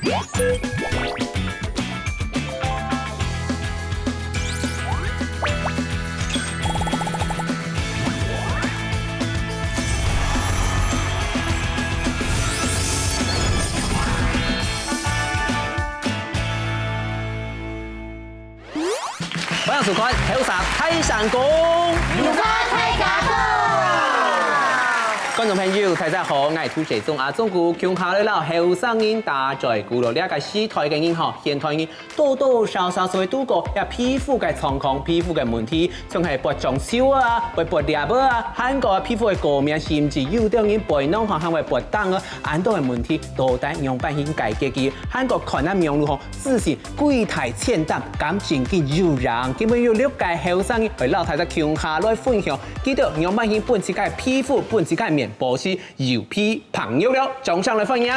欢迎收看《后山泰山公》，观众朋友，大家好，我係土社中阿中古，強下嚟啦，後生人打在鼓咯，呢一個時代嘅人嗬，現代人多多少少都會度過一皮膚嘅狀況、皮膚嘅問題，像係拔裝修啊、拔裂啊，韓國皮膚嘅過敏，甚至有啲人背囊行為拔燈啊，安多嘅問題都得用辦法解決嘅。韓國看下名路嗬，自信櫃台欠擔，感情嘅悠然，基本要了解後生人，為老太太強下來分享，記得用辦法本自己嘅皮膚，本自己嘅面。保持油皮朋友了，掌聲來歡迎。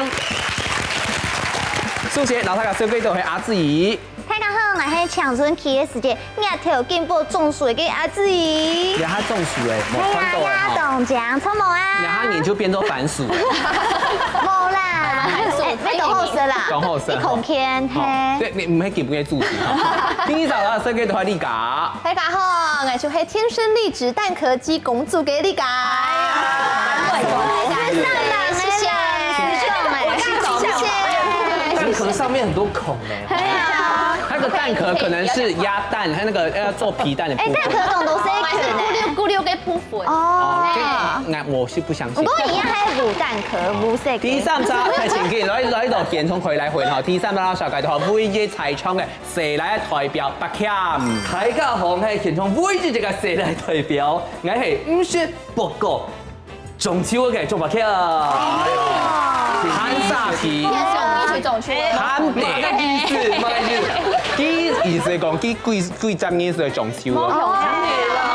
首先，老太家小鬼就係阿志怡。大家好，我係長春期嘅時節，額頭進步種樹嘅阿志怡。你下種樹誒，冇看到誒哈。凍獎出冇啊？你下研究變做番薯。冇啦，你講好色啦。講好色。你空間嘿。你唔係基本嘅主持。第一集啦，小鬼就係你家。大家好，我就係天生麗質蛋殼機公主嘅你家。蛋殼上面很多孔誒。它的蛋殼可能是鴨蛋，它那個要做皮蛋的部分。蛋殼仲到細咕溜嘅部分。哦。我是不相信。不過而家係無蛋殼、無色。第三集係前期來度健從回來回頭，第三集啦小介就每日菜場嘅蛇來代表白鉗。大家好，我係健從每日這個蛇來代表，我係五雪博國中秋嘅做白鉗。慳沙皮。慳地嘅意思，乜嘅意思？佢意思講佢貴正年是中秋啊。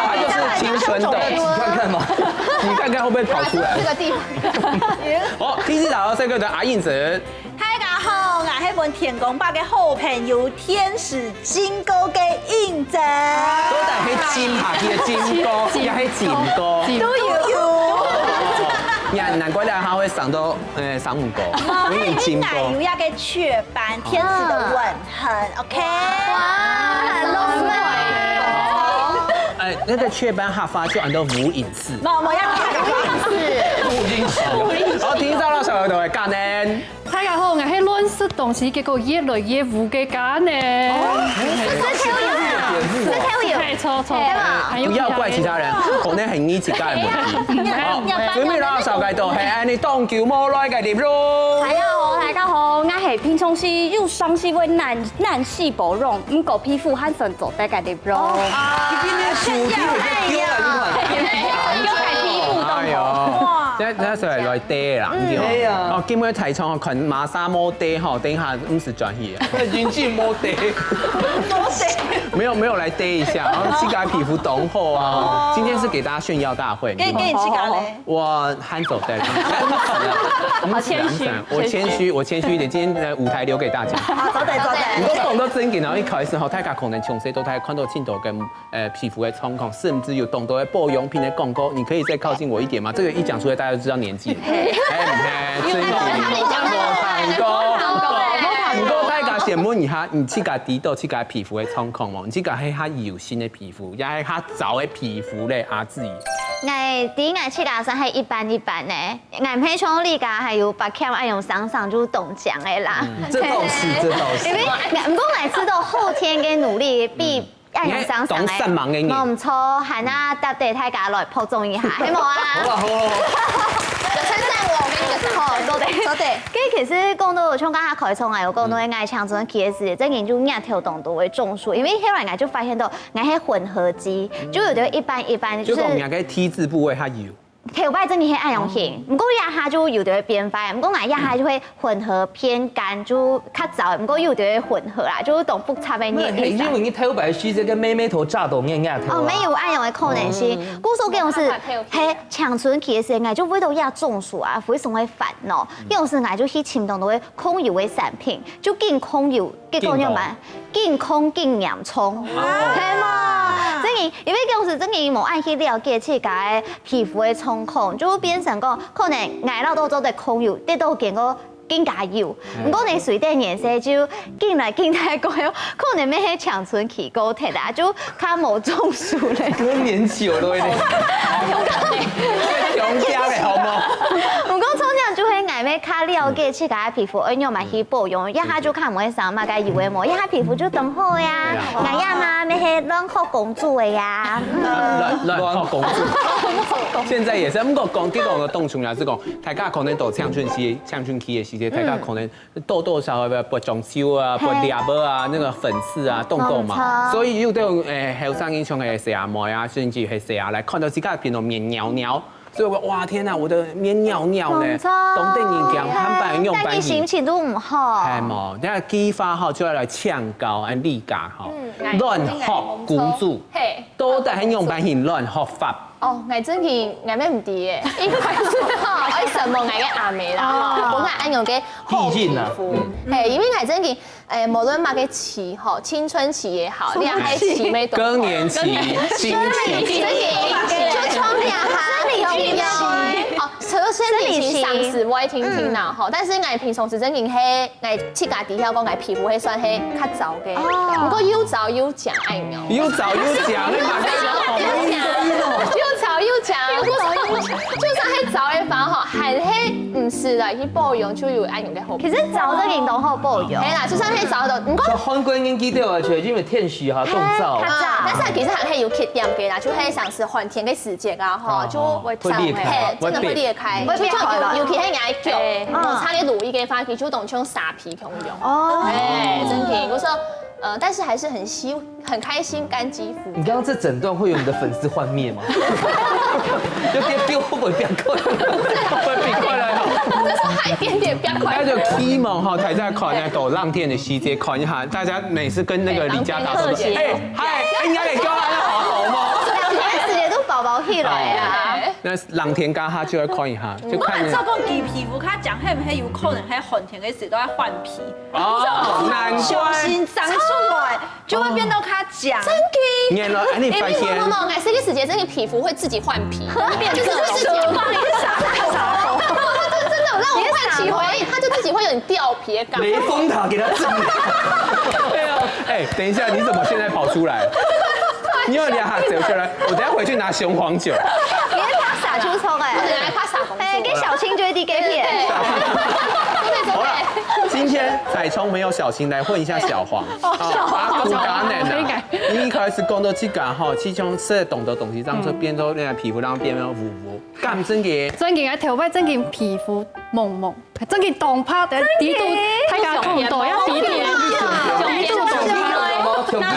它就是青春的。你看看嘛，你看看會不會跑出來？這個地方。好，第四集到這個的阿燕子。大家好，我係本天公伯嘅好朋友天使金哥嘅燕姐。都係金下去嘅金哥，也係金哥。都有。難怪兩下會上到上五個，因為金哥。有一個雀斑，天使的吻痕 ，OK。哇，很浪漫。那個雀斑下發就按到無影視。我要看無影視。好，第一集啦，小友就係嘉寧。大家好，我係亂食東西，結果越來越污嘅嘉寧。錯，不要怪其他人，可能係你自己嘅問題。好，準備啦，小介就係你當叫魔來嘅碟咯。大家好，我係平常時有雙細微男細胞容，唔過皮膚很神做得嘅碟咯。那時候來爹啦，唔知嗬。哦，基本提倡群馬莎摩爹嗬，等下50轉去。眼鏡摩爹，沒有來爹一下，然後自己皮膚懂好啊。今天是給大家炫耀大會。給你去搞嘞。我handle的。好謙虛。我謙虛一點，今天舞台留給大家。走得。如果講到正經，然後一開始後，大家可能從細到大看到青島跟皮膚的狀況，甚至有懂得保養品的廣告，你可以再靠近我一點嗎？這個一講出來，大家就知道年紀。唔過大家先問一下，你自己知道自己皮膚的狀況冇？你自己係較油性的皮膚，也係較糟的皮膚咧？阿志怡，我第一我去打算係一般咧，我唔係像你家係有白鉗愛用上就中獎的啦。這倒是。因為唔過我知道後天嘅努力比愛用上嘅，我唔錯，係啊，搭地大家來鋪中一下，係冇啊？好。好，多謝。跟住其實講到像剛才開創有講到嘅愛長春期嘅時，即研究額頭動度嘅種樹，因為後來我就發現到我係混合肌，就有啲一般，就講兩個 T 字部位較油。頭擺真係愛用型，唔過一下就有啲變化，唔過我一下就會混合偏乾，就較早，唔過有啲混合啦，就懂複雜嘅嘢。因為你頭擺須這個妹頭炸到眼額頭。哦，沒有愛用的可能性。故說這種是喺長春期嘅時候，我就為到要中暑啊，非常嘅煩惱。這種是我就去尋到啲控油嘅產品，就見控油，結果就買見控見嚴重，係嘛？因為這種是真係冇愛去了解自己皮膚嘅狀況，就變成講可能挨到都做得控油，得到見個更加油。不过你水电颜色就进来进来过，可能要迄强春期高铁啊，就较无中暑咧。更年期我都会。用家的好吗？不过从这样就会眼要较了解自家皮肤，而用嘛去保养，一下就看唔会上嘛，该油的膜，一下皮肤就更好呀。眼呀嘛，要迄软壳公主的呀。乱靠公主。现在也是，不过结果个冻出来是讲，大家可能都青春期的时间，大家可能多多少少不长皱啊，不裂啊，那个粉刺啊，冻痘嘛，所以有对后生英雄的洗牙膜啊，甚至係洗牙来看到自家变到面袅袅。所以我哇天哪，我的面袅袅呢，懂得人讲坦白用白但是心情都唔好。係冇，等下激發後就要來搶高安利價吼，亂學鼓主，都得係用白型亂學法。哦，我真係我咩唔啲嘅，因為我什麼我嘅阿妹啦，我係按用嘅厚皮膚，係因為我真係無論乜嘅期吼，青春期也好，你係期咩都，更年期、新期，就從兩下。哦，除咗生理期上次我聽啦吼，但是我平常時真係喺我設計底下講我皮膚係算係較糟嘅，不過又糟又強愛苗，又早又講，你馬又潮又強，就算係早嘅話吼，還係唔是來去保養就有愛用嘅好。其實早這件都好保養。係啦，就算係早就唔講。韓國人記得啊，就因為天時嚇凍燥。但是其實還係有缺點嘅啦，就係像是寒天嘅時節啊，吼就會裂開，真的會裂開，會裂開，尤其係牙腳，摩擦嘅乳液嘅話，佢就當像沙皮咁用。哦，哎，真嘅，我說。但是還是很開心乾肌膚。你剛剛這整段會有你的粉絲幻滅嗎？就丟會不會變快？會變快來好。就是還點點變快。那就 key 嘛哈，台在看那個浪天的細節，看一下，大家每次跟那個李家達說，嗨，應該嚟教下好好嗎？兩天時間都寶寶起來啊！那浪田家下就要看一下，就看。我照講其皮膚，佢講係唔係有可能喺寒天嘅時都要換皮？哦，難怪。新長出來就會變到它講。真嘅。原來你發現。我這個時節，真的皮膚會自己換皮，就是自己換一個傻真的讓我喚起回憶，它就自己會有點掉皮的感覺。雷峰塔給它治。對啊，哎，等一下，你怎麼現在跑出來？你有兩下走出來，我等下回去拿雄黃酒。你喺拍撒出錯哎，拍撒紅。哎，給小青追啲給片。好了，今天彩聰沒有小青來混一下小黃。阿古嘎奶奶，你一開始講到這個哈，其中是懂得東西，讓這變到那個皮膚讓變到糊糊。咁真嘅，真件嘅頭髮，真件皮膚蒙蒙，真件當拍的底度，大家看唔到呀，底度，底度當拍。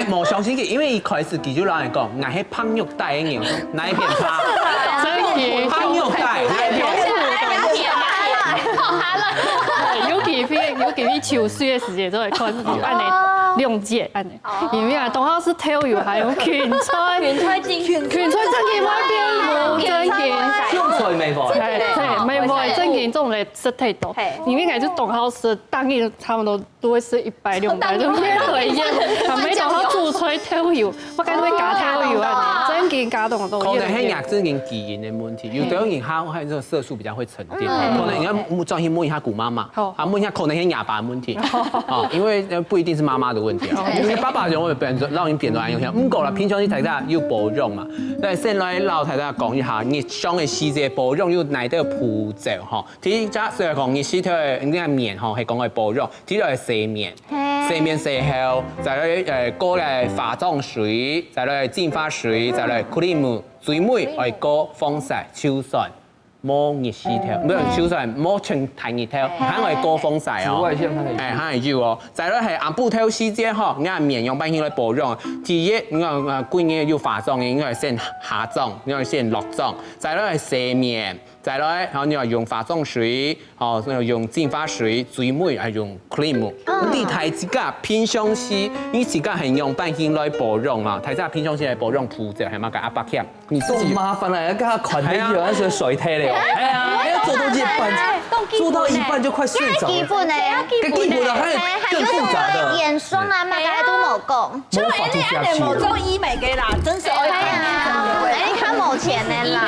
我冇相信佢，因為一開始佢就攞嚟講，我係胖肉帶嘅人，哪一邊趴？胖肉帶，哪一邊？有幾潮水嘅時節都係看按嚟亮節按嚟，因為啊，當下是跳油還有芹菜真件買邊冇真件，用水未壞，係沒壞真件種嚟食太多，因為就當下食當日差唔多都會食100、200都咩對嘅，係咪當下煮出來跳油，我梗係加跳油啊，真件加動都。可能係牙真件基因的問題，有的人他係這個色素比較會沉澱，可能你要專心摸一下姑媽媽，啊摸一下可能係牙爸問題，啊，因為不一定是媽媽的問題啊，因為爸爸就會變咗，讓人變到安樣，唔夠啦，平常你睇下要保養嘛，但係先來老睇下講一下日常嘅細節保養要哪啲步驟嗬，第一隻雖然講日洗頭嘅呢個面嗬係講嘅保養，第二個係洗面，洗面洗後再來過嚟化妝水，再來淨髮水，再來 cream，最尾係過防曬超酸。摸熱絲頭，唔係超曬，摸全太熱頭，肯係過風曬哦。紫外線係係要哦。再來係暗部頭時節嗬，你面用品去來保養。第一，你講貴嘅要化妝嘅，應該係先下妝，應該係先落妝。再來係洗面，再來然後你話用化妝水，哦用淨髮水，最尾係用 cream。你睇自家平常時，你自家係用品去來保養啊，睇自家平常時嚟保養鋪就係乜嘅阿伯強，你自己麻煩啦，要跟他捆起來，那是水梯嚟。哎呀，要做到一半，做到一半就快睡着了。基本的，基本的還有更複雜的眼霜啊，乜嘢都冇講。就你按你某種醫美嘅啦，真是愛看。哎，看某有钱的啦。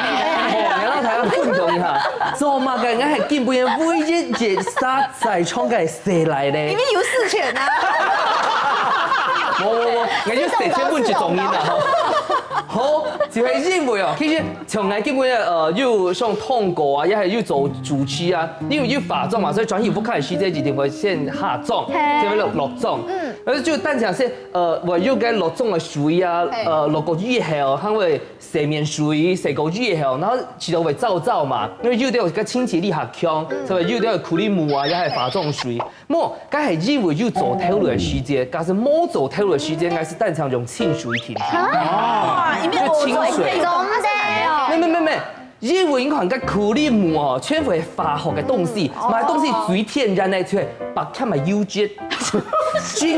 然后台湾分享一下，做嘛个，我係根本每一日沙仔廠嘅射來咧。里面有事权啊。冇，我要射先問一種音啦。好，就係因為哦，其實從來根本要上通告啊，一係要做主持啊，因為要化妝嘛，所以轉移不開始這一定會先下妝，就會落妝。而就單講是我要該落妝的水啊，落個以後，它會洗面水、洗個以後，然後其實會燥嘛，因為要到個清潔力下強，所以要到苦力木啊，一係化妝水。冇，該係因為要做透露的時間，但是冇做透露的時間，應該是單場用清水停。哇，里面有清水。沒，因為應該苦力木哦，全部係化學嘅東西，買東西最天然嘅，就係白卡咪優質，專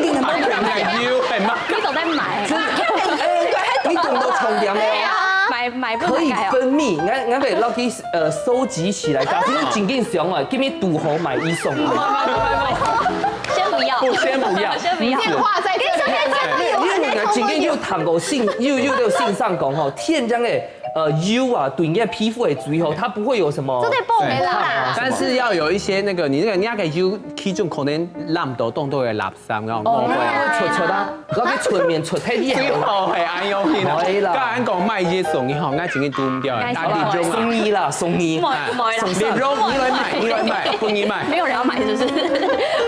經係乜嘢優係乜？你都在買？你懂得重點沒有？買可以分泌，我哋攞去收集起來，假如真經想啊，給你賭好買一送一。先不要，先不要，電話在這邊。因為我真經要談過性，又到性上講吼，天然嘅油啊，對你嘅皮膚係最好，它不會有什麼。這對爆沒啦。但是要有一些那個你那個油，其中可能攬到凍到嘅垃圾，然後我會出啦，嗰啲出面出體啲最好係安用片啊。係啦，剛啱講賣嘢送嘢，我真係都唔掉，打電中送衣啦，送衣，連肉你來買，歡迎買。沒有人要買，是不是？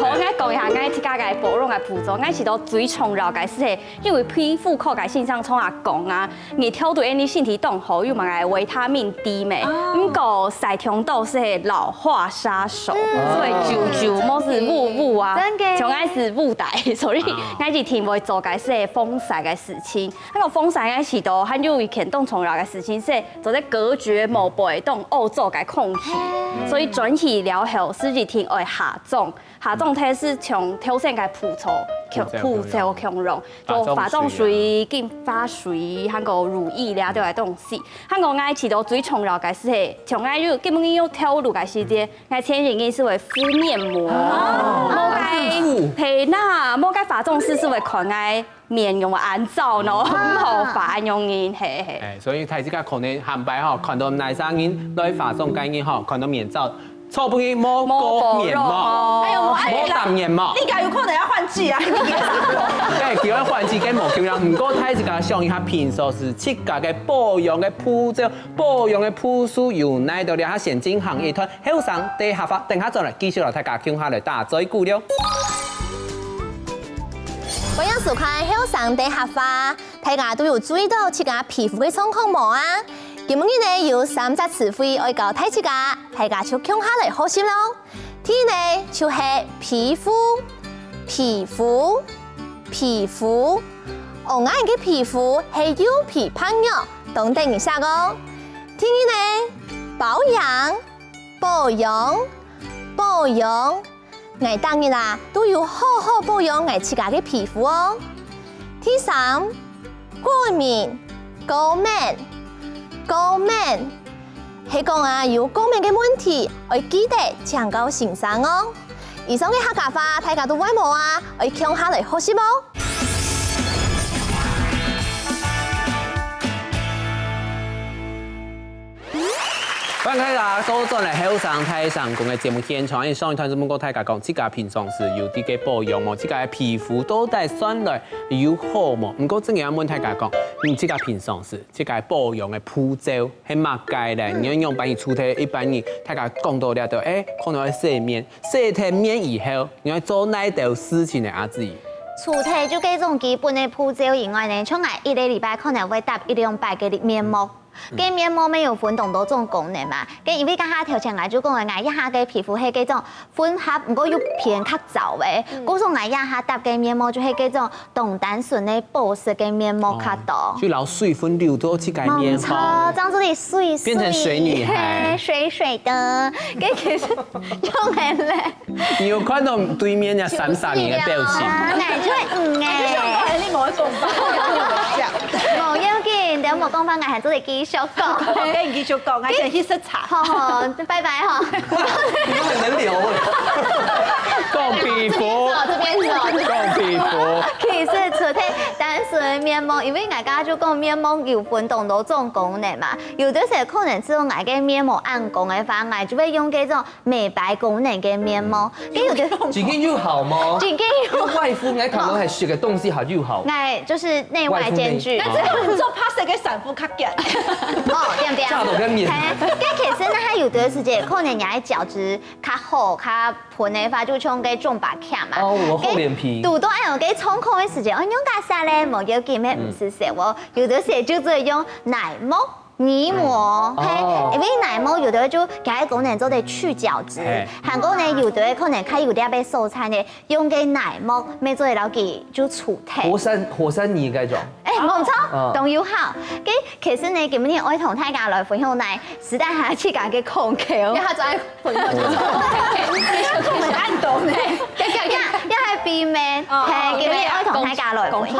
好，我講一下，我貼家嘅保養嘅步驟，我是都最重要嘅是，因為皮膚科嘅線上從阿講啊，你挑對你身體動好，又買維他命 D 咩，唔過曬痛豆是老化殺手，所以久冇是霧啊，從開始霧帶，所以我是聽會做嘅是風曬嘅事情，那個風曬嘅是都很有牽動重要嘅事情，是做在隔絕毛背動歐洲嘅空氣，所以整體療後自己聽會下種。下種體是從挑選嘅鋪頭強溶，就化妝水、金髮水、韓國乳液咧都係東西。韓國愛起到最重要嘅是，從愛要基本要挑路嘅時間，愛前人嘅是會敷面膜，冇該係那冇該化妝師是會看愛面用安照咯，唔好化用嘅係。所以睇自家可能行擺吼，看到男生人來化妝間嘅吼，看到面罩。錯不去摸個面膜，摸淡面膜。你家有可能要換季啊！對，叫佢換季跟冇咁樣，唔過睇自家上一下平時是設計嘅保養嘅鋪照、保養嘅鋪書，由哪度了？下先進行一團後生地下法，等下再來繼續來大家傾下來打嘴鼓了。我要收看後生地下法，大家都有注意到自家皮膚嘅狀況冇啊？今日呢有3隻詞彙愛教大家就聽下來學習咯。第一呢就係皮膚，我眼嘅皮膚係油皮胖肉，等等一下哦。第二呢保養，我當然啦都要好好保養我自家嘅皮膚哦。第三過敏。係講啊，有過敏嘅問題，要記得請教先生哦。以上嘅客家話，大家都會冇啊，要聽下嚟學習冇。歡迎大家都轉來後生台上講嘅節目現場，因為上一段節目大家講自家平常時有啲嘅保養喎，自家嘅皮膚都帶算來有好冇？唔過真嘅要問大家講，你自家平常時自家保養嘅步驟係乜嘢咧？你要用把你出體一般人大家講到了就可能要洗面，洗體面以後，你要做哪道事情嚟阿自己？除體就幾種基本嘅步驟以外呢，像我一個禮拜可能會搭1-2擺嘅面膜。嘅面膜沒有分咁多種功能嘛，嘅因為家下條前來就講話嗌一下嘅皮膚係嗰種混合，唔過要偏較皺嘅，嗰種嗌一下搭嘅面膜就係嗰種動單純嘅保濕嘅面膜較多。就攞水分流到去改面膜，冇錯，這樣子你水變成水女孩，水水的，嘅其實用嘅咧。你有看到對面嘅閃閃嘅表情？嗱，就係你冇做法，冇要緊，等我講翻，我係做嚟繼續講，跟你繼續講，我先去食茶。好，拜拜哈。你都很能聊講皮膚，這邊走，講皮膚。其實除體單顺的面膜，因为大家就讲面膜有分同多种功能嘛，有的是可能只有爱个面膜按功的方案，就会用这种美白功能的面膜。有的几斤又好吗？几斤又外敷，爱看到还学个东西好又好。爱就是内外兼具。那这个做拍摄给sản婦較緊。哦，对不对？炸到跟面。其实呢，它有的时间可能也角质较好、较喷的话，就像个重把卡嘛。哦，我厚脸皮。肚都爱用个冲控的时间，我用加啥咧？冇要紧咩？唔是说我有的时就做用奶膜。泥膜，因为奶膜有的就加功能做的去角质，韩国呢有的可能它有啲被受餐呢，用个奶膜咩做了给就除体。火山泥嗰種。冇錯，都要好。其實呢，今日我同大家來分享呢，時代下去講嘅空調，因為他就喺分享就我們按到呢，一係避免，今日我同大家來分享。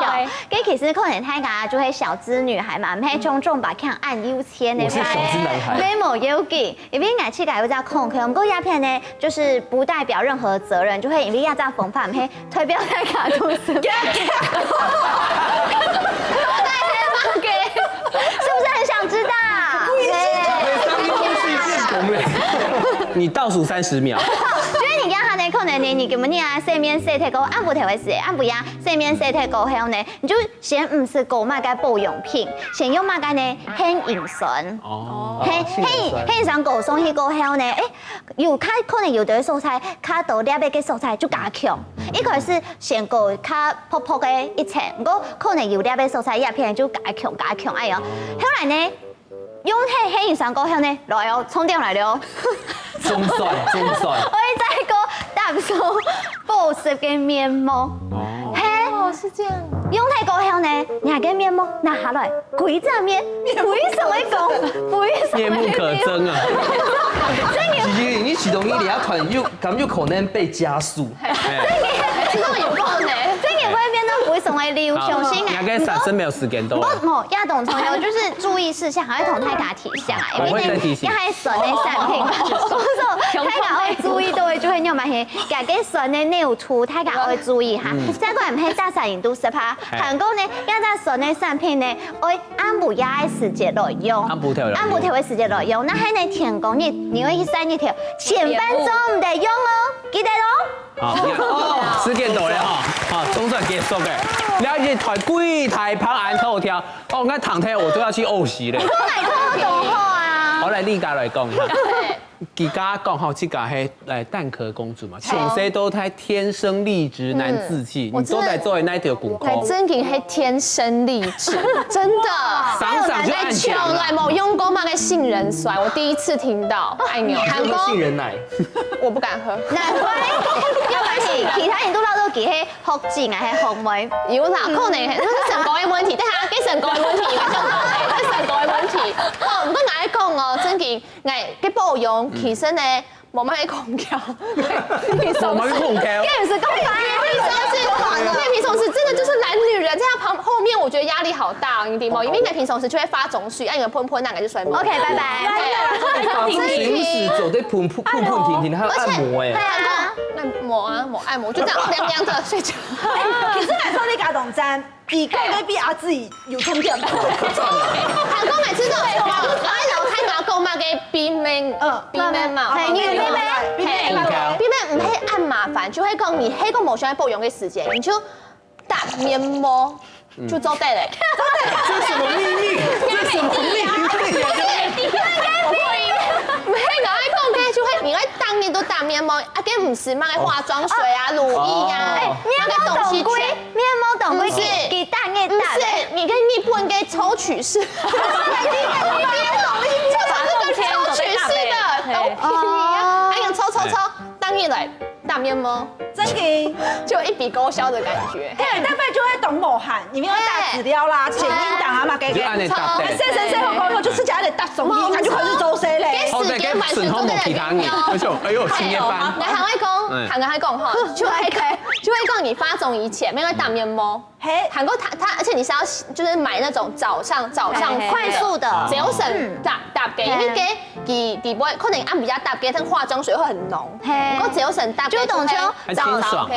其實可能大家就係小資女孩嘛，唔係種種把看按優先的。我是小資男孩。沒冇要緊，因為我去講有隻空調，不過鴉片呢，就是不代表任何責任，就會因為鴉隻風範，唔係推表大家都是。是不是很想知道？你倒数30秒。就是你让他呢，可能呢，你根本你啊，洗面洗太高，按不太会洗，按不呀，洗面洗太高后呢，你就先唔是购买个保养品，先用买个呢黑银酸。哦。黑银酸购送去过后呢，有它可能有的素菜，它到两百个素菜就加强。一开始先购它泡泡的一层，不过可能有两百素菜一片就加强，哎呦，后来呢？用黑银酸过后呢，来哦，充电来了。中算。我再个大手保湿的面膜。哦，是这样。用太过后呢，哪个面膜拿下来，鬼在面，为什么讲？面目可憎啊！其實你啟動一兩款又咁又可能被加速。這個有可能。這個會變到為什麼流雄性啊？兩個30秒時間到。冇，亞董朋友就是注意事項，還會同大家提醒啊，因為呢，要係純的產品，所以大家會注意到嘅就係用埋係加個純的neu塗，大家會注意下。再過唔係大曬印度10%，韓國呢，要在純的產品呢，會按不壓的時間來用，按不調的時間來用。那喺你天公你會去曬一條，前分鐘唔得用哦，記得咯。好，時間到了哈，好，總算結束嘅。了解台櫃台旁按頭條，哦，我堂聽我都要去學習咧。多好啊！我來呢家來講。佢家講好，這個係蛋殼公主嘛，全世都太天生麗質難自棄，你都在作為那條廣告。真嘅係天生麗質，真的。想想就按獎了。來冇用過嘛個杏仁酸，我第一次聽到。愛牛，韓國杏仁奶，我不敢喝。難怪，因為其他人都攞到幾係學字啊，係學妹。有啦，可能係成功嘅問題，但係幾成功嘅問題，係成功嘅問題。哦，唔過我講哦，真嘅，我嘅保養其實呢。冇乜空調，冇乜空調，更是公開。平常時真的就是懶女人，在她後面我覺得壓力好大，你知冇？因為你平常時就會發腫水，按個噴噴，那個就衰。OK， 拜拜。平時做啲噴停停，還有按摩誒。按摩啊，按摩就這樣涼涼的睡覺。其實來說，你家同真，比個個比阿自己有空調。韓國每次都係我睇馬購買嘅 B 面嘛，係你嘅 B 面唔係按麻煩，就係講你黑個某些保養嘅時間，你就打面膜就做得嘞。這是什麼秘密？這是什麼秘密？唔係我愛講嘅，就係你愛當面都打面膜，啊，跟唔是買化妝水啊、乳液啊，面膜董歸，面膜董歸給大嘅大。不是，你跟日本給抽取式。抽取式的，都便宜啊！哎呀，抽，當然來打面膜，真嘅，就有一筆勾銷的感覺。對，大概就會懂某汗，裡面會打資料啦、前音檔啊嘛，給就按你搭的。細後就自己喺度搭手機，那就開始做死咧。好，再給順後冇其他嘢，哎呦，青葉斑。來韓國還講哈，就會講你發腫以前，沒有打面膜。韓國它，而且你是要就是買那種早上快速的，只有省搭嘅，因為佢底部可能按比較搭嘅，但化妝水會很濃。不過只有省搭嘅，就懂就早清爽，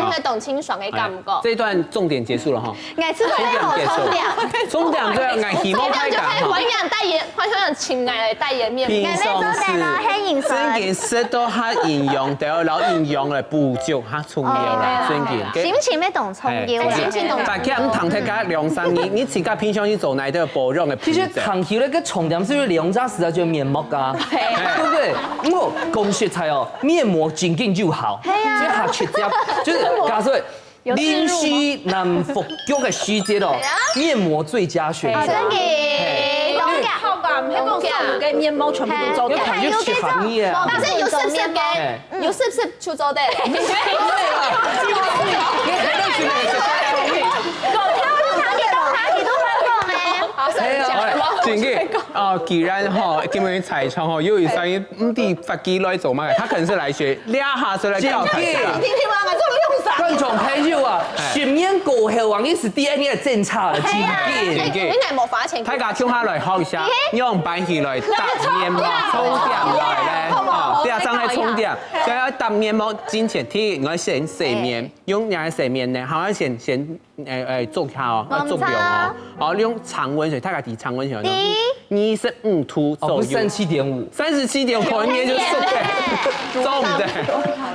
那懂清爽的感觉。这一段重点结束了哈，爱吃最好冲凉，重点就要爱希望开讲哈。我养代言，我想亲爱的代言面膜。平常是真件食到较营养，然后营养来补足较重要啦，真件。心情要懂葱油啦，心情懂。大家唔通睇加2、3年，你自家平常去做哪啲保养的品质？其实长期那个重点是不是利用这时代就面膜啊，对不对？我讲实在哦，面膜紧紧就好，这下缺只就是假说。临时难服脚的时节咯，面膜最佳选择。真嘅，懂嘅。好吧，那种送给面膜全部都做掉。看又去行业啊，但是有是不是嘅？有是不是出走的？真嘅哦，既然哈，今日彩窗哈，又有声音唔地发机来做嘛，他可能是来学2下子来教台。听话嘛，这种观众朋友啊，10年过后，王力是 DNA 的政策了，真嘅。你爱冇花钱？大家跳下来學一下，用板起來搭面膜充電來咧，哦，第二張係充電，就要搭面膜之前睇我先洗面，用哪洗面呢？好像先做下哦，做用哦，哦，用常溫水，大家睇常溫水，25度左右，37.5可以面就熟嘅，做唔得。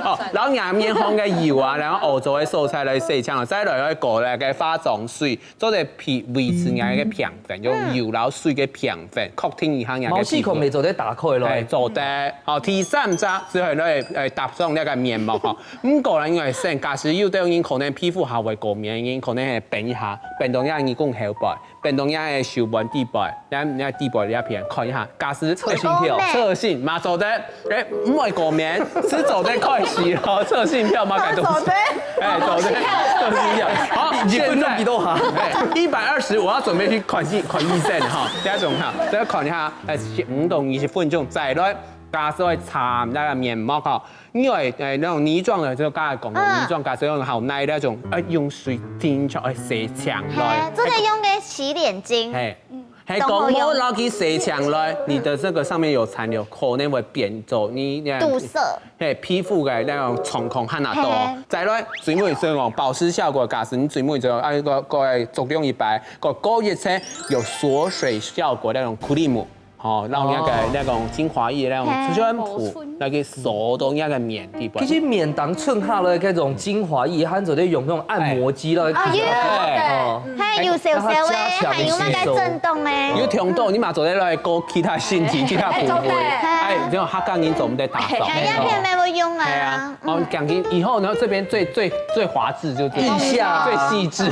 哦，然後牙面紅嘅油啊，然後澳洲嘅蔬菜來洗槍，再來一個咧嘅化妝水，做隻皮維持牙嘅平衡，用油然後水嘅平衡，確定一下牙嘅。毛細孔未做得打開咯，做得。哦，第3隻就係咧搭上呢個面膜嗬，咁個人因為成假使要對應可能皮膚下為過敏，已經可能係變一下，變到一講後背，變到一係小腕地背，一地背呢一片看一下，假使測心跳，測心嘛做得，唔係過敏，是做得開始咯，測心跳嘛改動，做得，測心跳，好，現在都好，120，我要準備去看醫生哈，第一種哈，再看一下15到20分鐘，再來。假使會搽那個面膜哈，因為那種泥狀的就剛才講的泥狀，假使用好耐那種，用水叮出去洗牆來。這個用嘅洗臉巾。係講我攞去洗牆來，你的這個上面有殘留，可能會變做你堵塞。皮膚嘅那種蟲孔很多。再來最尾就講保濕效果，假使你最尾就個作用一擺，個高熱車有鎖水效果那種 cream。哦，讓那種精華液那種宣普，那個鎖到那個面地方。其實面當寸下咧，嗰種精華液，佢就咧用嗰種按摩機咯。係有少少嘅，係有乜嘅震動咧？有聽到你嘛做得來過其他身體、其他部位，係，這種客家人做唔得打掃。係一片咩會用啊？係啊，我講緊以後呢，這邊最滑質就最細緻。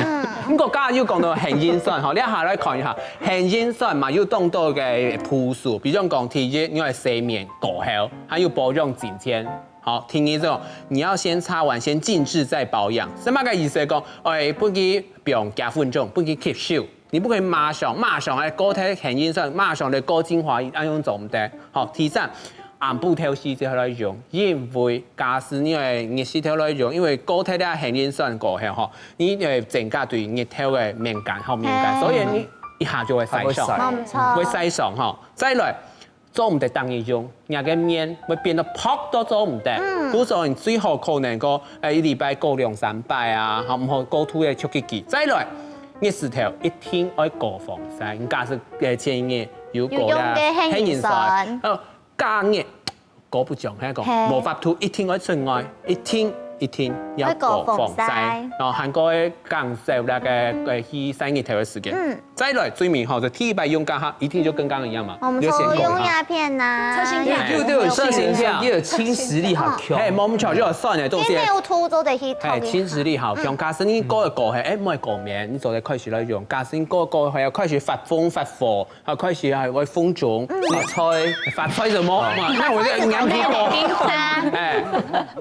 咁個家要講到恆陰酸，嗬，你一下來看一下恆陰酸嘛，要動到嘅樸素，比如講第一，因為洗面過後，還有保養今天。好，聽你這種，你要先擦完，先靜置再保養。什麼個意思講？不可以不用加分種，不可以吸收，你不可以馬上嚟高睇恆陰酸，馬上嚟高精華液，咁樣做唔得。好，第三。眼部透視之後來用，因為假使因為熱濕透來用，因為高體咧恆陰酸過後嗬，你增加對熱透嘅敏感，好敏感，所以你一下就會曬傷，會曬傷嗬。再來做唔得當一種，人嘅面會變到泡都做唔得。故所以最好可能個一禮拜過2、3擺啊，唔好過度嘅出奇機。再來熱濕透一定要過防曬，你假使前日要過啦恆陰酸。加熱嗰不像係一個無法度，一天可以出外，一天要過防曬，然後韓國嘅減少那個去曬熱頭嘅時間。再來最明好就第1擺用家下，一天就跟剛剛一樣嘛。我們說用鴉片吶，測心跳，對，測心跳，有侵蝕力好強。係，冇咁巧就算嘅東西。沒有塗做得去。係侵蝕力好強，假使你過係唔係過敏，你做得開始來用。假使你過係要開始發風發火，啊開始係會風腫、發菜就冇。因為我啲眼皮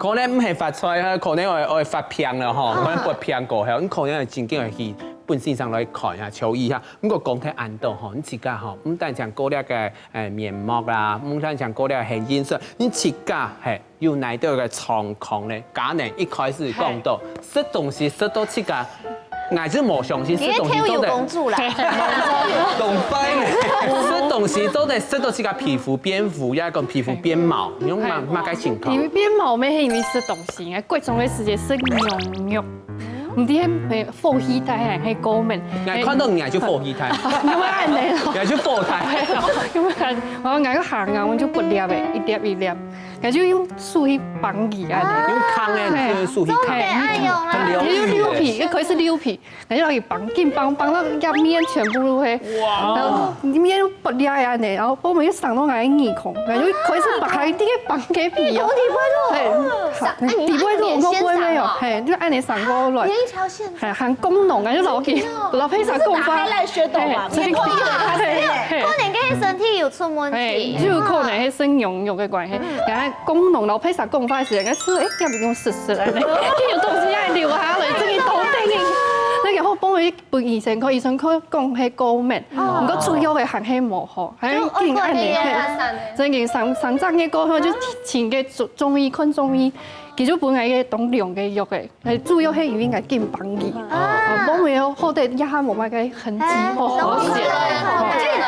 過，可能唔係發菜，可能我發片啦嗬，可能發片過後，咁可能係正經係去。本身上來看下、注意下，咁個講睇眼度嗬，你自家嗬，唔單講嗰啲嘅面膜啦，唔單講嗰啲嘅恆陰酸，你自家係要哪度嘅狀況咧？假能一開始講到食東西食到自家俺是冇相信，因为天有公主啦，懂掰呢。吃东西都得吃到自己皮肤变腐，也讲皮肤变毛，你用嘛该情况因？为变毛咩係因為食東西，各種嘅時間食牛肉，唔知係火氣大係高面。俺看到俺就火氣態，因為安尼咯，俺就火態。因為我個行啊，我就不粒嘅，一粒一粒，我就用水綁佢啊。用糠誒，素皮重点爱用啦。用溜皮，可以是溜皮，然後可以綁到入面全部都係，然後面不裂呀呢，然後後面上到眼耳孔，然後可以是把它啲綁嘅皮哦，係，底部都我不會沒有，係，就按你上過來，一條線，係行工農啊，就攞佢，攞披薩工法，來學懂嘛，所以可能跟身體有出問題，就可能係生溶肉嘅關係，然後工農攞披薩工法時，人家吃誒，要唔要試試嚟？有東西愛留下來，自己都定。然後幫佢陪醫生，醫生佢講係高面，唔過主要嘅行係無好，係見安尼係，真係上陣嘅過後就前嘅中醫看中醫，佢就本來嘅當涼嘅藥嘅，係主要係因為係見幫佢，幫佢好啲一下冇乜嘅痕跡，好即係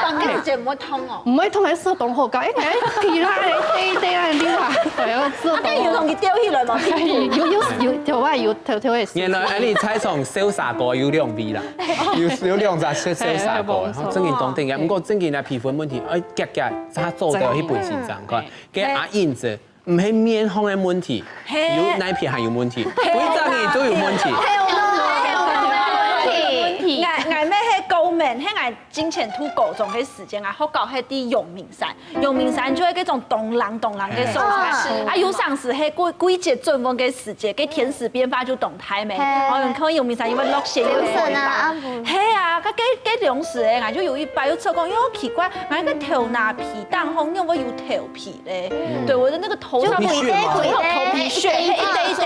綁嘅時間唔會痛哦。唔可以通喺手動好㗎，因為其他嘅地啊啲話係啊，跟住要同佢丟起來嘛，有話有條嘅。原來你猜從燒砂鍋有兩味啦，有兩隻燒砂鍋，真件當定嘅。不過真件係皮膚問題，夾夾，他做到迄本身上看，嘅阿印子唔係面紅嘅問題，有奶皮還有問題，每張嘢都有問題。嗌咩？迄高面，迄嗌金錢禿高中嘅時間啊，好搞迄啲陽明山，陽明山就係嗰種東廊嘅所在，啊有上時迄季節轉換嘅時節，嘅天時變化就動態咩，我用看陽明山因為落雪又會吧，係啊，佢嘅糧食誒，嗌就有一擺又做講，因為奇怪，嗌個頭拿皮當紅，因為有頭皮咧，對我的那個頭上面有頭皮屑，一堆一堆，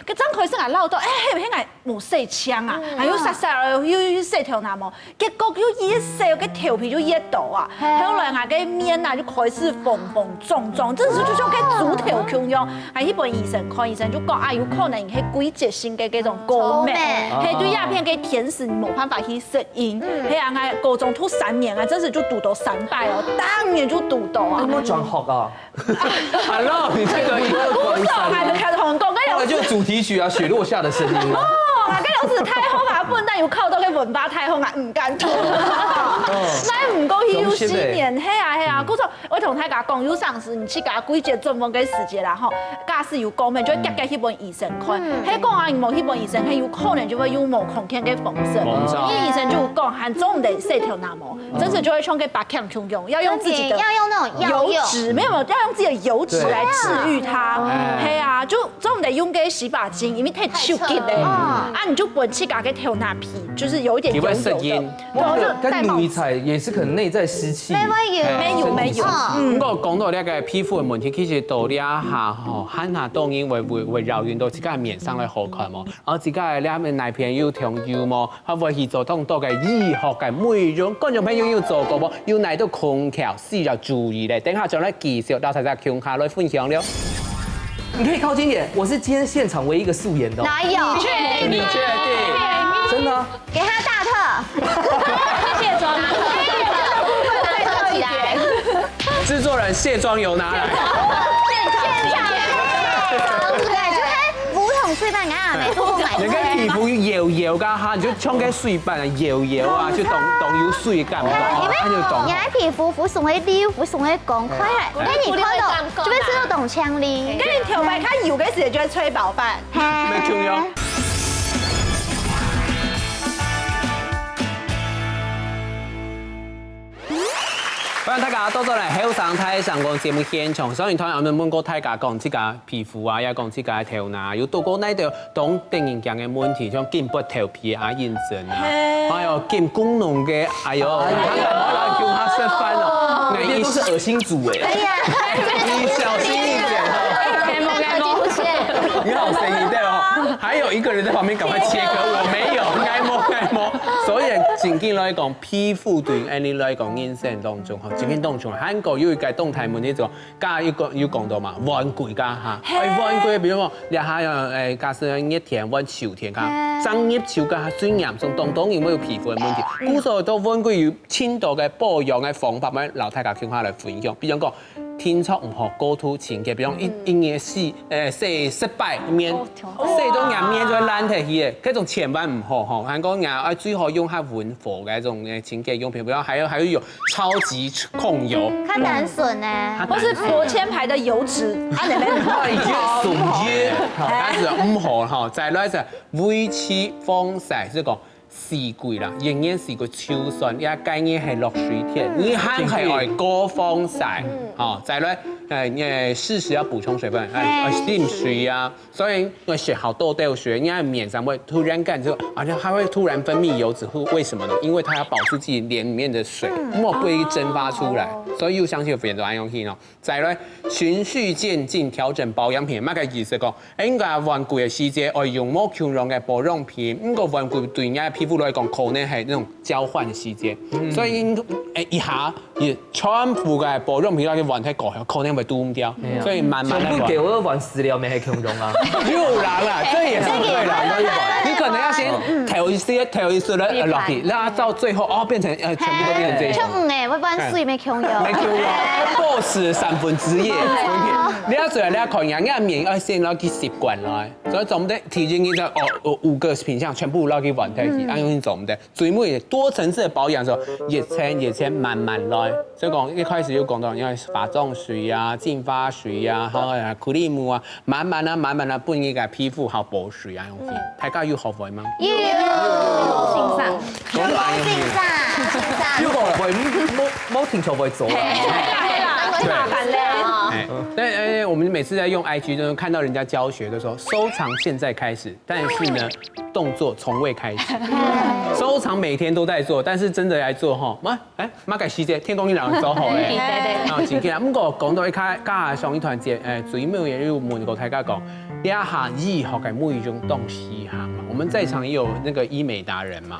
佢張開始嗌鬧到，迄嗌冇細槍啊，還有又洗頭那麼，結果就越洗個頭皮就越大啊，後來我個面啊就開始縫腫，這時就像個豬頭咁樣，係迄本醫生看醫生就講啊，有可能係季節性嘅嗰種過敏，係對鴉片嘅甜食冇辦法去適應，係啊，我高中讀3年啊，這時就讀到300哦，當年就讀到啊。有冇轉學啊 Hello，你這個一個高中還沒開始紅講，後來就主題曲啊，雪落下的聲音啊。啊，跟老師太好啊，不但有靠到個文化太好啊，唔敢讀。咱唔講去有4年，係啊，嗰種我同大家講，有上時你去甲季節轉換嘅時節啦，吼，假使有講明，就夾迄本醫生看，迄講啊，冇迄本醫生，係有可能就會有冇空天嘅風濕，因醫生就有講，含總得洗頭那麼，真是就會從個白強窮用，要用自己的要用那種油脂，沒有，要用自己的油脂來治癒它，係啊，就總得用個洗髮精，因為太臭結咧。啊，你就本去搞個頭拿皮，就是有一點油油的。但女仔也是可能內在濕氣。沒有。不過講到呢個皮膚嘅問題，其實到呢一下吼，喊下當然會繞遠到自己面上來好看嘛，而自己呢面內片有調油嘛，還會去做當多嘅醫學嘅美容，觀眾朋友有做過冇？有哪啲空調需要注意咧？等下將來繼續到大家傾下來分享了。你可以靠近點，我是今天現場唯一一個素顏的。哪有？你確定？真的啊？給他大特，卸妝啊，再特起來。製作人卸妝油拿來。水板啊，你都買。人家皮膚油油噶哈，你就衝個水板啊，油油啊，就當有水感，它就當。人家皮膚浮送喺溜，浮送喺光塊，跟你看到就會知道動槍力。跟你頭髮較油嘅時候就會吹飽飯。咩咁樣？歡迎大家到咗嚟後生睇上個節目現場，所以睇我們問過大家講自己皮膚啊，也講自己頭腦，有到過呢度當定型嘅問題，像見不頭皮啊、認真啊，還有見功能嘅，哎呦，我來叫他示範咯，那些都是惡心組哎。哎呀，你小心一點哦。你好聲音對哦，還有一個人在旁邊趕快切割，我沒有，愛摸愛摸。所以正經來講，皮膚對你來講人生當中，正經當中，韓國有一個動態問題就，家要講到嘛，玩具家嚇，玩具比如講，你下樣假設熱天玩秋天家，增熱潮家最嚴重，當然會有皮膚嘅問題。古時候都玩具要千度嘅保養嘅方法，咪留大家傾下來分享。比如講天窗唔好過度前嘅，比如一年洗失敗面，洗到人面就爛起去嘅，嗰種千萬唔好嚇。韓國人最好用下溫和嘅一種清潔用品，比如還要用超級控油，它難損呢，或是國纖牌的油脂，啊你們損熱，但是唔好嚇。再來就維持防曬，即係講。四季啦，仍然是個超酸，一概念係落水天，你慳係愛高防曬，哦，再來適時要補充水分，飲水啊，所以我寫好多都有水，因為臉上會突然感覺，而且它會突然分泌油脂，為什麼呢？因為它要保持自己臉裡面的水，莫不會蒸發出來，所以又相信有非常多愛用品哦。再來循序漸進調整保養品，乜嘅意思講？應該玩具嘅時節，愛用冇強壯嘅保養品，應該玩具對人家皮膚來講，可能係那種交換嘅時節，所以一下也全部嘅保養品攞去玩喺過後，可能會斷掉，所以慢慢全部給我玩飼料，咪係強壯啊！有人啦，這也是對啦，你可能要先調一些的落去，然後到最後哦變成全部都變成這種。我玩水沒強油，沒強油，boss 1/3，你要做你要看人家面要先攞去習慣來，所以總得提前你就5個品項全部攞去玩睇去，按用總得。最尾多層次的保養的時候，熱清慢慢來。所以講一開始就講到因為髮妝水啊、淨髮水啊、cream啊，慢慢啊，幫你個皮膚好保水啊用品。大家要學會嗎？要欣賞，要學會冇聽錯會做啊。對，我們每次在用 IG 都看到人家教學的時候，收藏現在開始，但是呢，動作從未開始。收藏每天都在做，但是真的來做吼，乜嘅時節，天公你兩做好咧。啊，前幾日不過講到一家下上一團節，最尾也要問過大家講，一下醫學嘅每一種東西哈嘛，我們在場也有那個醫美達人嘛。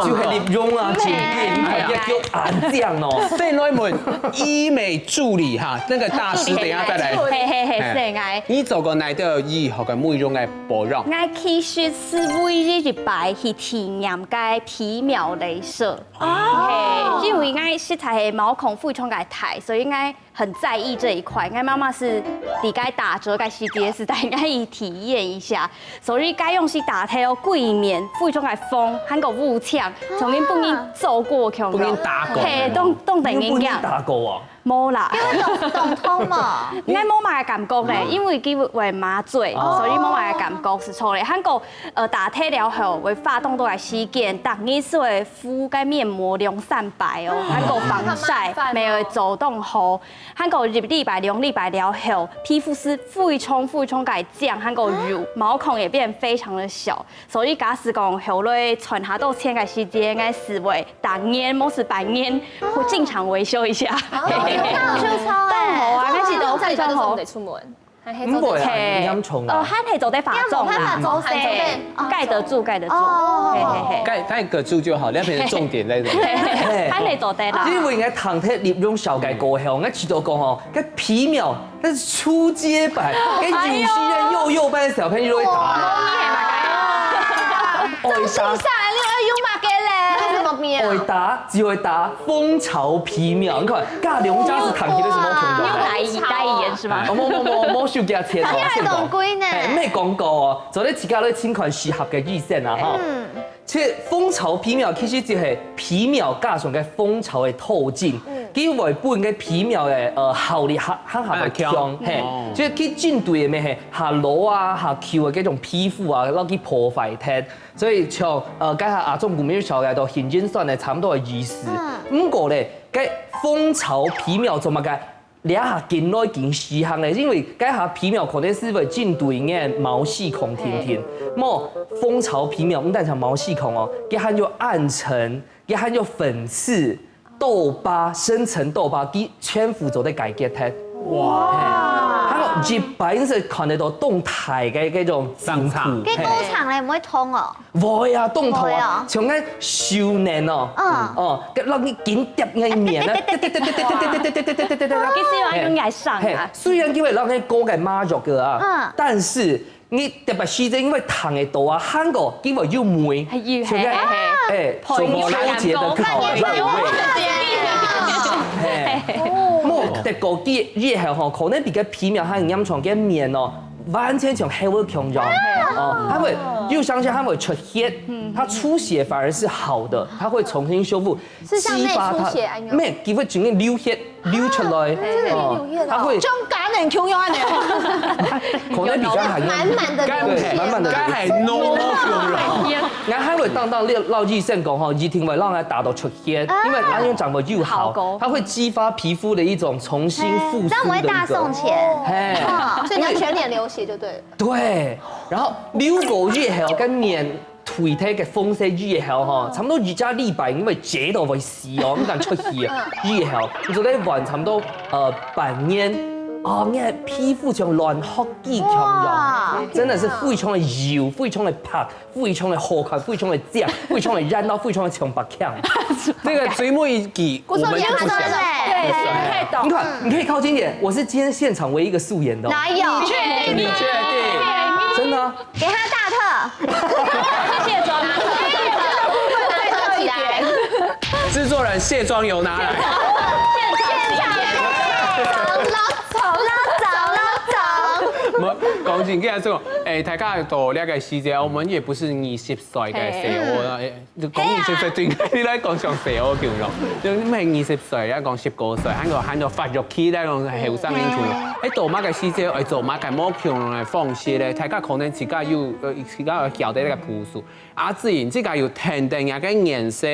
就係你用啊，前面一叫眼鏡哦。所以我們醫美助理哈，那個大師等下再來。係你做過哪個醫學嘅每一種嘅保養？我其實是每日一擺去體驗嘅皮秒鐳射。哦。因為我實在係毛孔非常嘅大，所以我很在意這一塊。我媽媽是底該打折該時節是帶我去體驗一下，所以該用是打條貴面非常嘅風，韓國武槍，從面不應做過強不應打過。係，當定影樣。打過啊？冇啦，因為動通嘛，應該冇乜嘅感覺咧，因為佢會麻醉，所以冇乜嘅感覺是錯嘅。韓國打退了後會發動到來時間，當然是會敷個面膜2-3擺哦。韓國防曬，沒有走動後，韓國1禮拜、2禮拜了後，皮膚是非常嘅降，韓國油毛孔也變非常的小，所以假使講後來穿下到前個時間，應該是會當年冇是半年會經常維修一下。好粗糙都好啊，嗰時都非常好。得出門，唔會啊，陰重啊。韓係做得化妝啊，蓋得住。蓋得住就好，你變成重點在度。韓係做得啦。因為我唐特利用小改過後，我知道講哦，個皮秒那是初階版，跟有些人幼班小朋友都會打。真心曬，你要買嘅咧。會打只會打蜂巢皮秒，你看加兩家是唐吉的什麼程度？代言是嗎？冇收價錢哦，係當歸呢？咩廣告哦？做啲自家咧請款適合嘅預算啊哈。即係蜂巢皮秒其實就係皮秒加上嘅蜂巢嘅透鏡，佢為本嘅皮秒嘅效力下嘅強，係，即係佢針對嘅咩係下腦啊、下翹嘅嗰種皮膚啊，攞去破壞佢。所以像家下阿中古面小嘅都現金算係差唔多嘅意思。不過咧，嘅蜂巢皮秒做乜嘅？你下見內見細項咧，因為家下皮秒可能是會針對嘅毛細孔天，麼蜂巢皮秒唔單止毛細孔哦，佢含有暗沉，佢含有粉刺、痘疤、深層痘疤，佢全部做得改革睇。哇！日白是看得到动态嘅嗰種上場。cái工廠咧唔會痛哦。會啊，動態啊，像嗰少年哦，讓你緊貼嘅面啊，其實我用愛上啊。雖然因為讓你高嘅馬肉嘅啊，但是你特別是因為糖嘅多啊，韓國因為有梅，像個做無了解的烤肉味。莫德國啲熱係吼，可能比較皮面，還嚴重嘅面哦，完全像黑會強壯哦，它會又相信它會出血，它出血反而是好的，它會重新修復，是像內出血啊？咩？佢會整個流血流出來，它會中感染強樣嘅，可能比較係滿滿的流血，滿滿的該係 no 我還會當老醫生講吼，一定會讓它打到出血，因為安樣長得又好，它會激發皮膚的一種重新復甦的一個。但我會大送錢，所以你要全臉流血就對了。對，然後流過熱後跟面腿體嘅風勢熱後吼，差唔多2加禮拜，因為這度會死哦，咁但出血啊，熱後，你做啲還差唔多半年。哦，你的皮膚像亂學機強樣，真的是非常的油，非常的拍，非常的好看，非常的正，非常的染到，非常的像白強。這個追夢一集，我們就不想。你看，你可以靠近點，我是今天現場唯一一個素顏的。哪有？你確定？真的啊？給他大特。卸妝，再特起來。製作人卸妝油拿來。講真，今日做大家到呢個時節，我們也不是20歲嘅時候，講20歲最你咧講上時候叫做，就咩20歲咧講19歲，喺個發育期咧講後生年圖，喺做乜嘅時節，喺做乜嘅目標嚟放棄咧，大家可能自家要曉得呢個樸素，自然自家要停定下嘅顏色。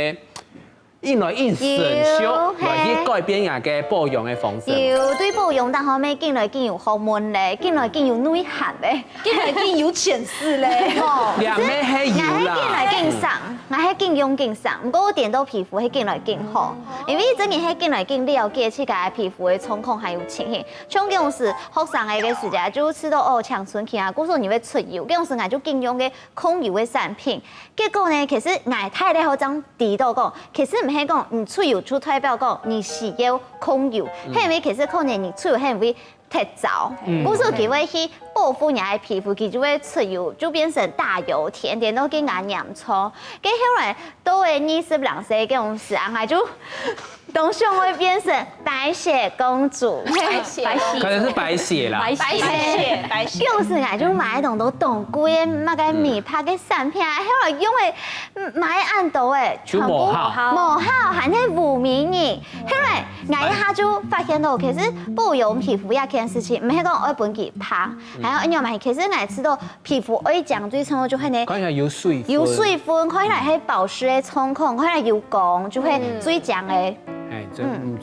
一來一順手來去改變人嘅保養嘅方式。要對保養，但後尾見來見有荷爾蒙咧，見來見有內涵咧，見來見有淺絲咧。兩咩係有啦？見來見上，我係見用見上，唔過我點到皮膚係見來見好，因為真嘅係見來見了解自家皮膚嘅狀況還有情形。像嗰陣時學生嘅個時間，就吃到青春期啊，嗰時候你會出油，嗰陣時我就見用嘅控油嘅產品，結果呢，其實我太咧好將地道講，其實唔係講你出油出代表講你是要控油，係因為其實可能你出油係會太早，嗰時候佢會去保護人嘅皮膚，佢就會出油，就變成大油甜點都跟人染錯，跟後來到嘅22歲嗰種時啊，我就東西會變成白雪公主，可能是白雪啦，白雪，用時我就買棟到凍貴嘅乜嘅米拍嘅產品，後來用嘅買按到誒全部無效，還係無名義，後來我一下就發現到，其實保養皮膚一件事情，唔係講愛本佢拍，還有一樣咪，其實我知道皮膚愛講最重要就係呢，講起來有水分，可以嚟係保濕嘅狀況，可以嚟有光，就係最講嘅。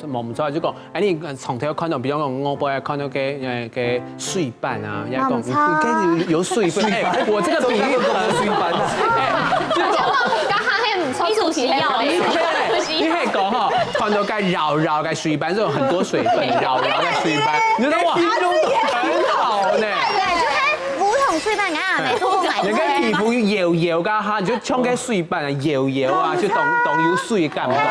冇唔錯，就講，你從頭看到，比如講我爸看到嘅水板啊，一講，跟住有水分，我這個比喻講水板啊，剛好係唔錯，主持要你可以講哈，看到嘅繞嘅水板，就有很多水分，繞嘅水板，你覺得哇，很好呢。水板啊，沒做過買。人家皮膚油噶哈，你就沖嘅水板啊，油啊，就當有水感，因為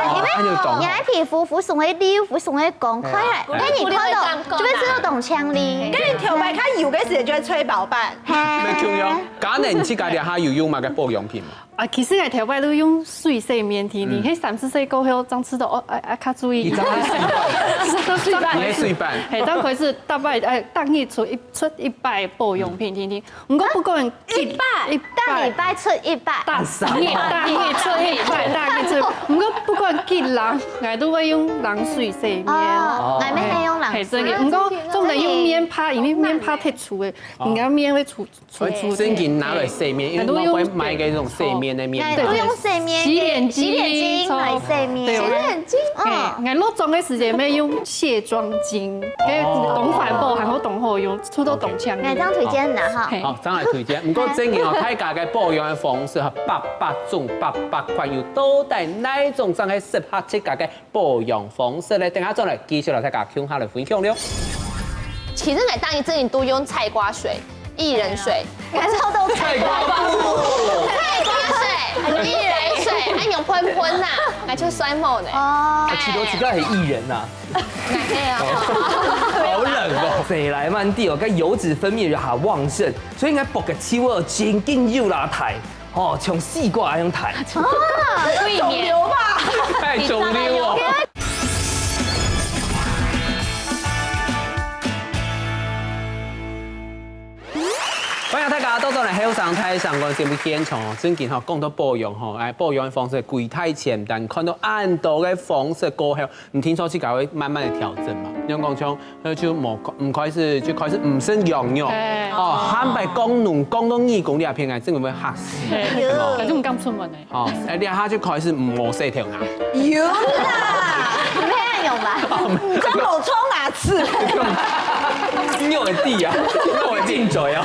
人家皮膚附送嘅料，附送嘅光塊嚟，跟住看到就會知道動槍力。跟住條白佢油嘅時候就會吹飽板。咩叫樣？假年自家哋下要用埋嘅保養品嘛？啊，其實我頭擺都用水洗面體，你迄3、4歲過後，當吃到較注意。你水板，係當佢是大擺當日出一擺保養品，聽聽。唔過不過人當禮拜出100，當日出100，當日出。唔過不過見人，我都會用冷水洗面。我咪係用冷水。係真嘅，唔過總係用面拍，因為面拍太粗嘅，人家面會粗。真件拿來洗面，因為我會買嘅種洗面的面。都用洗面洗臉巾來洗面。洗臉巾。我落妝嘅時間咩用卸妝巾，跟凍反保還好凍好用，出到凍槍。我張推薦啦哈。好，真係推薦。唔過真件哦，大家嘅保養嘅方式係800種800款，要到底哪種真係適合自家嘅保養方式咧？等下再嚟繼續嚟大家傾下嚟分享了。其实我当一真你都用菜瓜水、薏仁水，感受到菜瓜布，菜瓜水、薏仁水，按用喷喷呐，我就酸毛呢。哦，其实这个是薏仁呐，可以啊。好冷哦。西来曼地哦，跟油脂分泌又下旺盛，所以应该搏个手哦，真紧又拉抬，哦，从四瓜那样抬。肿瘤吧？太肿瘤哦。欢迎大家到来后上台上观节目现场哦，最近吼讲到保养吼，保养的方式柜台前，但看到按道的方式过后，唔听说去搞会慢慢的调整嘛。因为讲像就唔开始唔生养肉，哦，坦白讲到义工你也偏爱，真个会吓死，反正唔敢出门的。哦，两下就开始唔磨细条牙。有啦，你们很有吧？真冇冲牙齿，尿的地啊，尿的进嘴啊。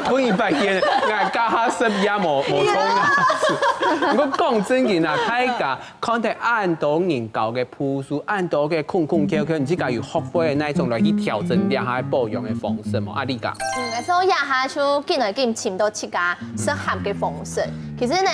本意白见，我加下十也无冲牙齿。如果讲真嘅啊，大家看睇按到人教嘅步数，按到嘅空Q，你自家有学会的那种来去调整两下保养的方式嘛？阿丽家。有时候压下就见来见寻到七家适合嘅方式。其实呢，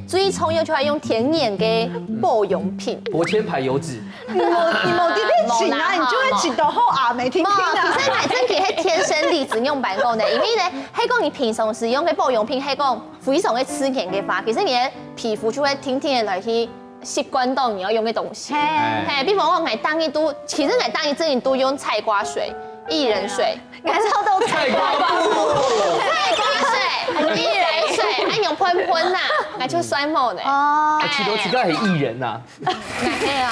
最重要就係用天然嘅保养品。薄铅牌油脂。你冇啲啲请啊，你就会请到后啊，没听听啊。其实奶真嘅係天生丽质用版講的，因為呢，係講你平常使用嘅保養品係講非常嘅刺激嘅話，其實你嘅皮膚就會天天的來去習慣到你要用嘅東西。係，比方我奶當一都，其實奶當一真你都用菜瓜水、薏仁水，感受到菜瓜菜瓜水、薏仁水，按用噴噴呐，奶就酸毛呢。哦，其實這個係薏仁呐。係啊。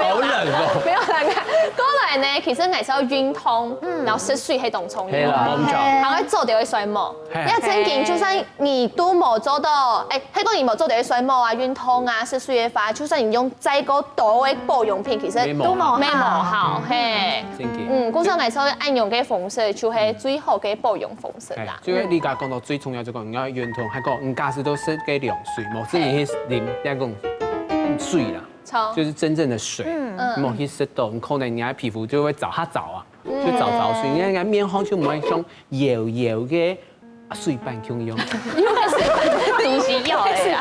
好冷哦。沒有啦，過來呢，其實係要運通，然後濕水係當重要。行去做掉啲水毛，因為真嘅，就算你都冇做到，喺個你冇做掉啲水毛啊、運通啊、濕水嘅話，就算你用再個多嘅保養品，其實都冇好，嘿。真嘅。故障係所按用嘅方式，就係最好嘅保養方式啦。所以你家講到最重要就講，你要運動，係講唔家時都是嘅涼水，冇自己去淋一個水啦。就是真正的水，冇去濕到，你可能你嘅皮膚就會皺下皺啊，就皺水，你嘅面孔就唔會像搖搖嘅水板咁樣。都是要的呀。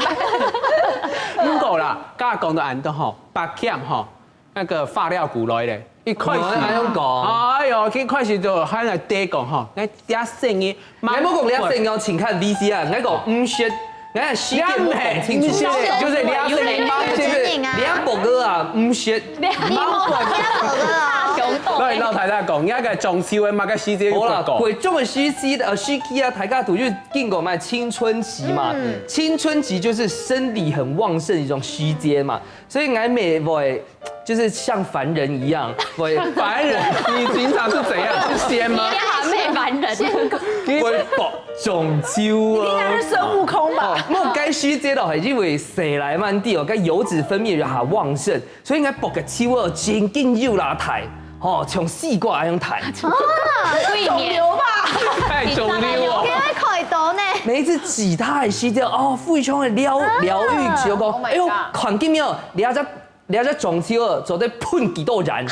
唔過啦，家下講到按到吼，白鉗吼，那個發料股來咧，一開始咁講，哎呦，一開始就喺度嗲講吼，你嗲聲嘅，你冇講你聲哦，請看 VC 啊，你講唔學。你洗點冇講清楚，就是兩聲你媽就是兩伯哥啊，唔學，冇兩伯哥啊，來老太太講，而家嘅中秋嘅嘛個時節好啦，講，貴重嘅時期啊，大家都就見過嘛，青春期嘛，青春期就是生理很旺盛的一種時節嘛，所以我每會就是像凡人一樣，會凡人，你平常是怎樣？是仙嗎？還沒凡人，會博中秋啊！應該是孫悟空吧？冇該時節咯，係因為西來曼地哦，該油脂分泌又下旺盛，所以應該博個手哦，真緊又拉抬，哦，從四瓜那樣抬。腫瘤吧？太腫瘤哦！原來開刀呢？每一次擠它的時節哦，非常的療癒，就講，哎呦，環境了，你只中秋哦，就在噴幾多燃，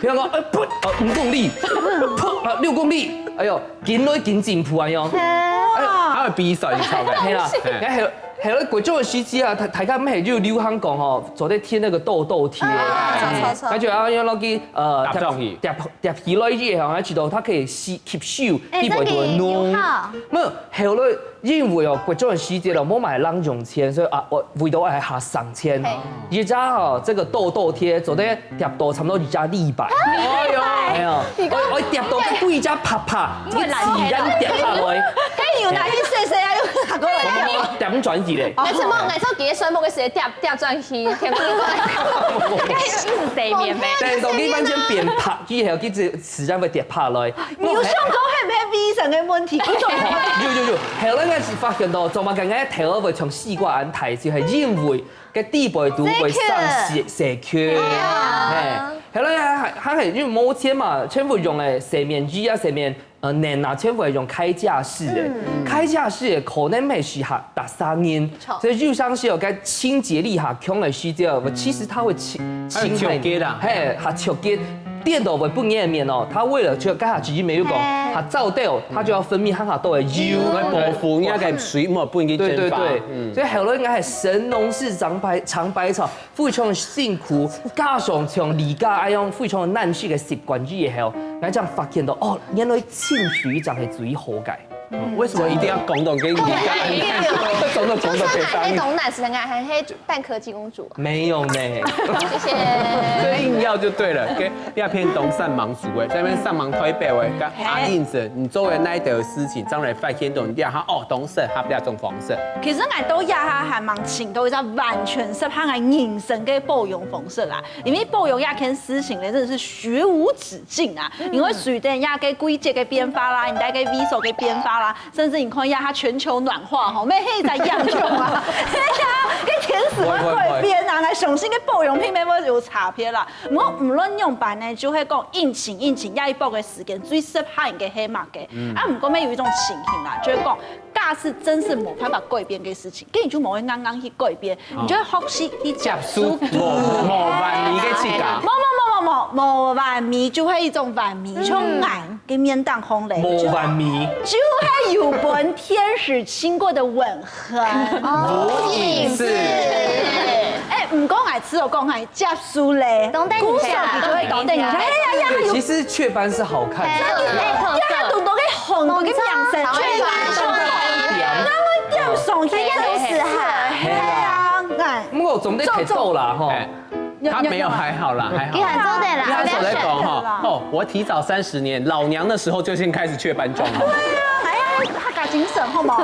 比如講，噴5公里，噴6公里，哎呦，見到見進步啊樣，他會比賽超嘅，係啦，係咯，貴州嘅時節啊，大家咩就流行講吼，就在貼那個痘痘貼，跟住啊，用落去貼皮落去後，我知道它可以吸收地部嘅濃，咁後來因為哦貴州嘅時節咯，冇買人用錢，所以啊，我為到係下上千，而家哦，這個痘痘貼就在貼到差唔多200，哎呦，係啊，我貼到幾隻拍，啲刺印貼下來，跟住拿去洗啊，用哪個嚟？點轉字咧？你做乜？你做幾水木嘅時掉轉去，貼過洗面咩？但到呢班張變拍之後，佢就時間會跌拍來。你有想講係唔係 V 神嘅問題？嗰種有，後來我是發現到，做乜更加頭會從西瓜眼睇，就係因為嘅地部都會生蛇缺。後來係因為冇錢嘛，全部用嚟洗面機啊、洗面年啊，全部係用開架式的，開架式的可能係是下打3年，所以就像是有個清潔力下強的需要，其實它會清潔啦，嘿，下清潔。電到會不粘面哦，它為了就跟下自己沒有講，它照掉，它就要分泌很多的油來保護，應該水冇不應該蒸發。對，所以後來應該係神農氏嘗百草，非常辛苦，加上從而家愛用非常難食嘅習慣之後，我這樣發現到哦，原來清水就係最好嘅。為什麼一定要講到跟你講？講到可以當。懂男是愛還黑蛋科技公主。沒有呢。謝謝。這硬要就對了，給你要偏東善忙族誒，在那邊上忙推背誒，跟阿印子，你作為那一的事情，將來發現到你啲哈哦懂事，哈不要中黃色。其實我都呀哈還蠻請到一個完全適合我人生嘅保養方式啦，因為保養呀件事情咧真的是學無止境啊，因為隨着呀嘅季節嘅變化啦，你睇嘅 V 數嘅變化啦，甚至你看呀它全球暖化吼，咩喺在養寵啊，係啊，跟天時會改變啊，係上新嘅保養品咩會有差別啦。我唔論用版呢，就係講應情呀一波嘅時間最適合人嘅係乜嘅，啊唔過咩有一種情形啦，就係講假是真是冇辦法改變嘅事情，跟住就冇會啱啱去改變，你就學習去接觸冇萬米嘅設計。冇萬米就係一種萬米，從眼嘅面當空嚟，冇萬米就係有本天使親過的吻痕，無影子。唔講係吃我講係接觸咧，鼓手你就會懂得，哎呀，其實雀斑是好看的，呀，懂到嘅紅嗰啲樣式，雀斑，啱啱點上去都是哈，係啊，不過總得睇到啦，吼。他沒有還好啦，還好。你很重點啦，他手在講哈，哦，我提早30年，老娘的時候就先開始雀斑妝了。他精神好冇？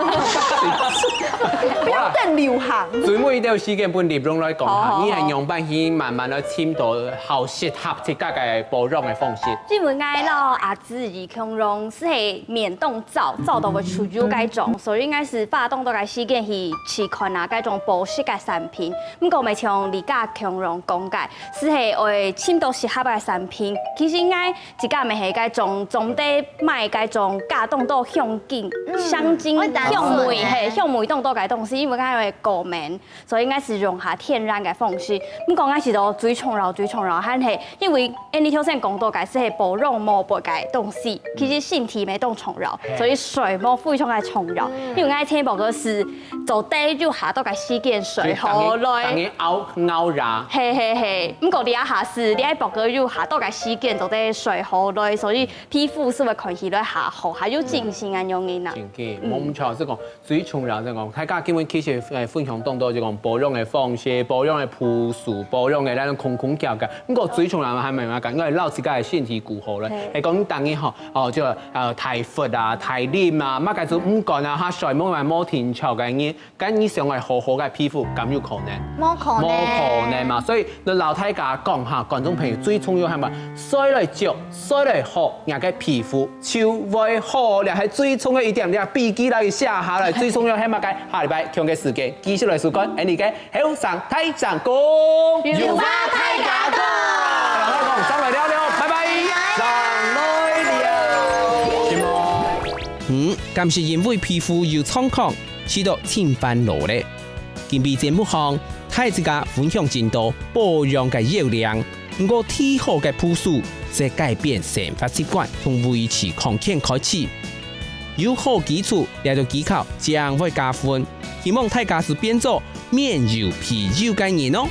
不要等流行。最尾都有時間本立容來講下，你係用辦去慢慢來簽到好適合自家嘅保養嘅方式。因為我老阿姊兒強容是係免凍皂，皂都會出油嗰種，所以應該是發動到嘅時間去試看啊，嗰種保濕嘅產品。不過咪像而家強容講解，是係會簽到適合嘅產品。其實應該自家咪係嗰種總得賣嗰種加凍到香精、香精、香味係香味凍到嘅東西，因為佢係過敏，所以應該是用下天然嘅方式。咁講緊是到最重要，係係因為你頭先講到嘅是係保養毛白嘅東西，其實身體沒咁重要，所以水毛非常嘅重要。因為我聽報告是做低就下到嘅時間水好耐，等於熬熱。係。咁嗰啲一下是你喺報告要下到嘅時間做啲水好耐，所以皮膚是會看起來下好，還有精神嘅用嘅啦。冇唔錯，即係講最重要即係講，大家基本其實係分享當多就講保養嘅方式、保養嘅樸素、保養嘅那種空調嘅。咁個最重要係咪話講？因為老自家嘅身體顧好咧，係講等於吼哦，就太闊啊、太黏啊，乜嘅就唔乾啊，嚇水冇埋冇天朝嘅嘢，咁你想係好好嘅皮膚，咁有可能？冇可能嘛。所以你老太家講下，觀眾朋友最重要係咪？水嚟著，水嚟好，人嘅皮膚就會好，你係最重要一點，你筆記嚟寫下來，最重要係乜嘅？下禮拜強嘅時間，繼續嚟收看，你嘅後生太上講，有話太假講，上來聊聊，拜拜，上來聊。感謝因為皮膚有創康，使到千般勞咧。今日節目上，太自家分享真多保養嘅要領，不過體好嘅樸素，即改變生活習慣同維持康健開始。有好基礎，也就技巧將會加分。希望大家是變做面油皮油嘅人哦。